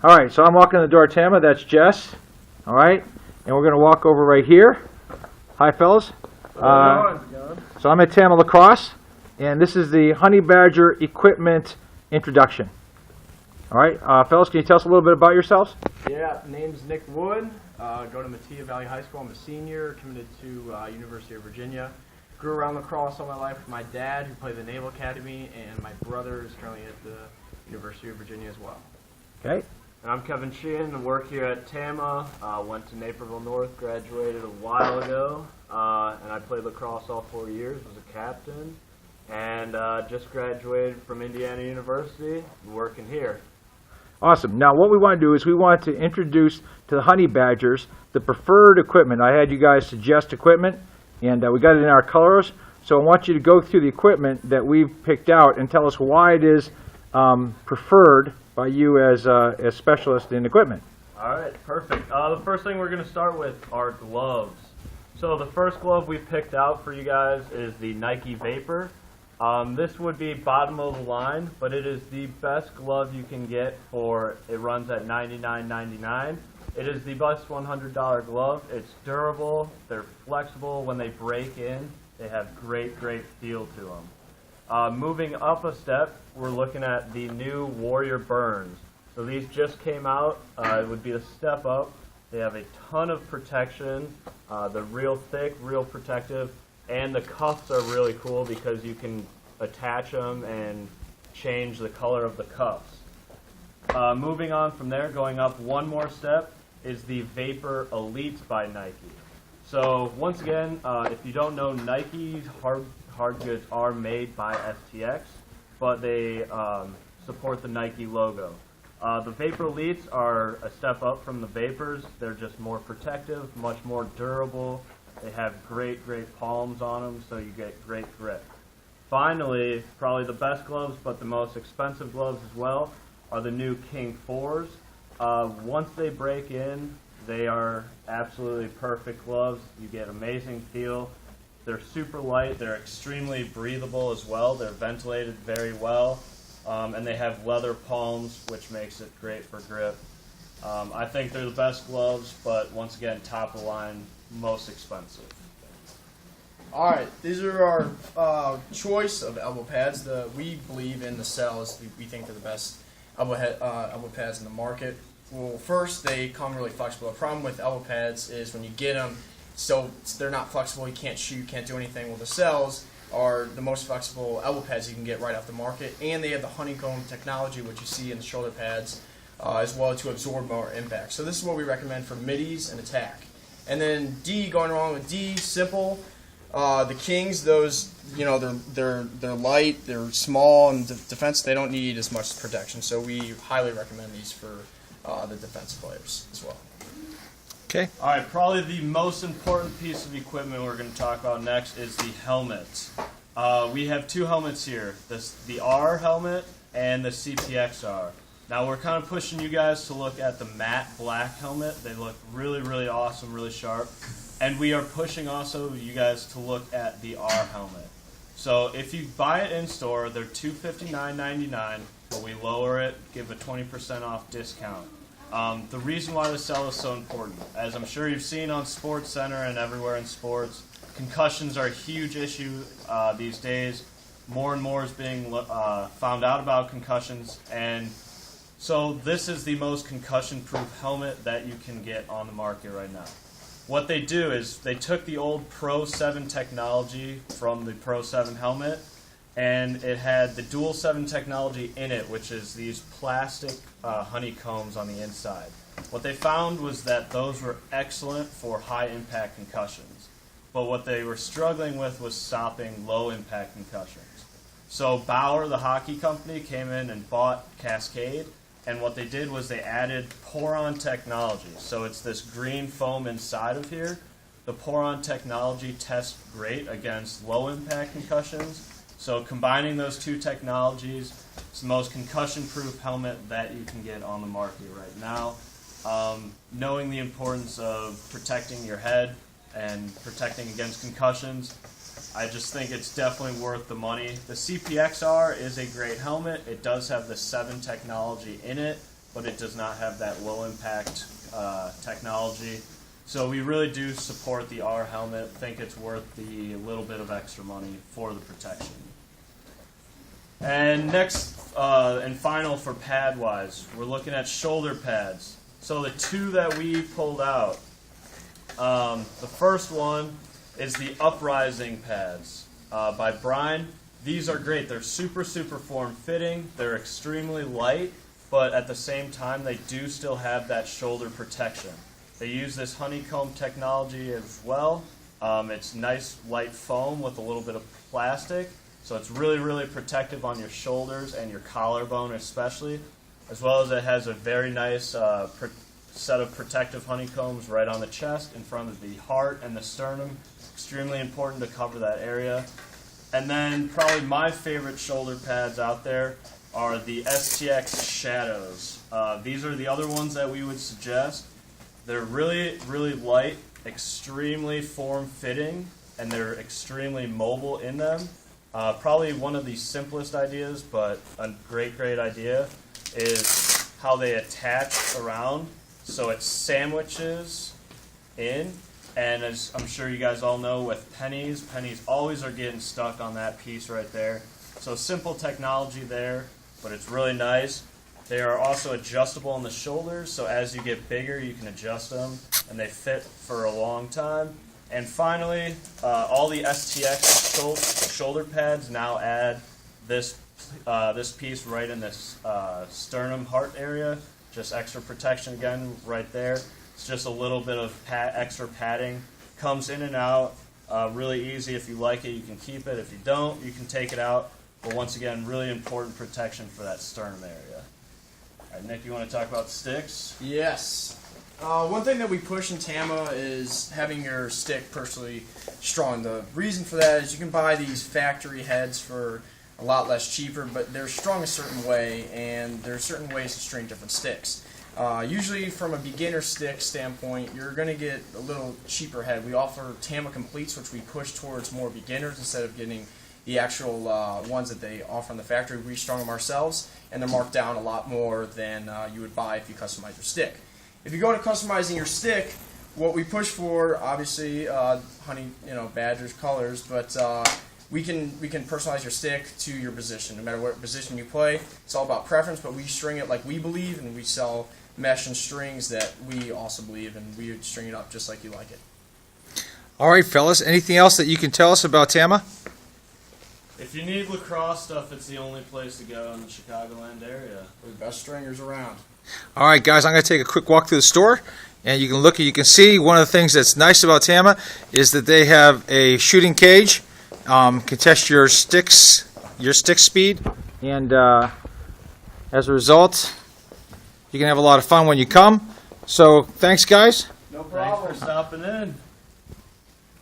All right, so I'm walking in the door at TAMA. That's Jess. All right, and we're going to walk over right here. Hi, fellas. So I'm at TAMA Lacrosse, and this is the Honey Badger equipment introduction. All right, fellas, can you tell us a little bit about yourselves? Yeah, name's Nick Wood. Go to Matia Valley High School. I'm a senior, committed to University of Virginia. Grew around lacrosse all my life with my dad, who played the Naval Academy, and my brother is currently at the University of Virginia as well. Okay. And I'm Kevin Sheehan. I work here at TAMA. Went to Naperville North, graduated a while ago, and I played lacrosse all 4 years, was a captain, and just graduated from Indiana University, working here. Awesome. Now, what we want to do is we want to introduce to the Honey Badgers the preferred equipment. I had you guys suggest equipment, and we got it in our colors. So I want you to go through the equipment that we've picked out and tell us why it is preferred by you as specialists in equipment. All right, perfect. The first thing we're going to start with are gloves. So the first glove we picked out for you guys is the Nike Vapor. This would be bottom of the line, but it is the best glove you can get for, it runs at $99.99. It is the best $100 glove. It's durable, they're flexible. When they break in, they have great feel to them. Moving up a step, we're looking at the new Warrior Burns. So these just came out. It would be a step up. They have a ton of protection. They're real thick, real protective, and the cuffs are really cool because you can attach them and change the color of the cuffs. Moving on from there, going up one more step, is the Vapor Elites by Nike. So once again, if you don't know, Nike's hard goods are made by STX, but they support the Nike logo. The Vapor Elites are a step up from the Vapors. They're just more protective, much more durable. They have great palms on them, so you get great grip. Finally, probably the best gloves, but the most expensive gloves as well, are the new King 4s. Once they break in, they are absolutely perfect gloves. You get amazing feel. They're super light. They're extremely breathable as well. They're ventilated very well. And they have leather palms, which makes it great for grip. I think they're the best gloves, but once again, top of the line, most expensive. All right, these are our choice of elbow pads. We believe in the cells. We think they're the best elbow pads in the market. Well, first, they come really flexible. The problem with elbow pads is when you get them, so they're not flexible. You can't shoot, you can't do anything. Well, the cells are the most flexible elbow pads you can get right off the market, and they have the honeycomb technology, which you see in the shoulder pads, as well to absorb more impact. So this is what we recommend for middies and attack. And then D, going along with D, simple. The Kings, those, they're light, they're small, and defense, they don't need as much protection. So we highly recommend these for the defensive players as well. Okay. All right, probably the most important piece of equipment we're going to talk about next is the helmets. We have two helmets here, the R helmet and the CPXR. Now we're kind of pushing you guys to look at the matte black helmet. They look really awesome, really sharp. And we are pushing also you guys to look at the R helmet. So if you buy it in store, they're $259.99, but we lower it, give a 20% off discount. The reason why the cell is so important, as I'm sure you've seen on Sports Center and everywhere in sports, concussions are a huge issue these days. More and more is being found out about concussions, and so this is the most concussion-proof helmet that you can get on the market right now. What they do is they took the old Pro 7 technology from the Pro 7 helmet, and it had the Dual 7 technology in it, which is these plastic honeycombs on the inside. What they found was that those were excellent for high-impact concussions, but what they were struggling with was stopping low-impact concussions. So Bauer, the hockey company, came in and bought Cascade, and what they did was they added Poron technology. So it's this green foam inside of here. The Poron technology tests great against low-impact concussions. So combining those two technologies, it's the most concussion-proof helmet that you can get on the market right now. Knowing the importance of protecting your head and protecting against concussions, I just think it's definitely worth the money. The CPXR is a great helmet. It does have the 7 technology in it, but it does not have that low impact technology. So we really do support the R helmet. Think it's worth the little bit of extra money for the protection. And next and final for pad wise, we're looking at shoulder pads. So the two that we pulled out, the first one is the uprising pads by Brine. These are great. They're super form fitting. They're extremely light, but at the same time they do still have that shoulder protection. They use this honeycomb technology as well. It's nice light foam with a little bit of plastic, so it's really protective on your shoulders and your collarbone especially, as well as it has a very nice set of protective honeycombs right on the chest, in front of the heart and the sternum. Extremely important to cover that area. And then probably my favorite shoulder pads out there are the STX Shadows. These are the other ones that we would suggest. They're really light, extremely form-fitting, and they're extremely mobile in them. Probably one of the simplest ideas, but a great idea, is how they attach around. So it sandwiches in, and as I'm sure you guys all know, with pennies always are getting stuck on that piece right there. So simple technology there, but it's really nice. They are also adjustable on the shoulders, so as you get bigger, you can adjust them, and they fit for a long time. And finally, all the STX shoulder pads now add this piece right in this sternum heart area. Just extra protection again right there. It's just a little bit of extra padding. Comes in and out. Really easy. If you like it, you can keep it. If you don't, you can take it out. But once again, really important protection for that sternum area. All right, Nick, you want to talk about sticks? Yes. One thing that we push in TAMA is having your stick personally strong. The reason for that is you can buy these factory heads for a lot less cheaper, but they're strong a certain way, and there are certain ways to string different sticks. Usually from a beginner stick standpoint, you're going to get a little cheaper head. We offer TAMA Completes, which we push towards more beginners instead of getting the actual ones that they offer in the factory. We strung them ourselves, and they're marked down a lot more than you would buy if you customize your stick. If you go to customizing your stick, what we push for, obviously, badgers, colors, but we can personalize your stick to your position, no matter what position you play. It's all about preference, but we string it like we believe, and we sell mesh and strings that we also believe, and we would string it up just like you like it. All right, fellas. Anything else that you can tell us about TAMA? If you need lacrosse stuff, it's the only place to go in the Chicagoland area. We're the best stringers around. All right, guys, I'm going to take a quick walk through the store, and you can see one of the things that's nice about TAMA is that they have a shooting cage, can test your stick speed, and as a result, you can have a lot of fun when you come. So, thanks, guys. No problem. Thanks for stopping in.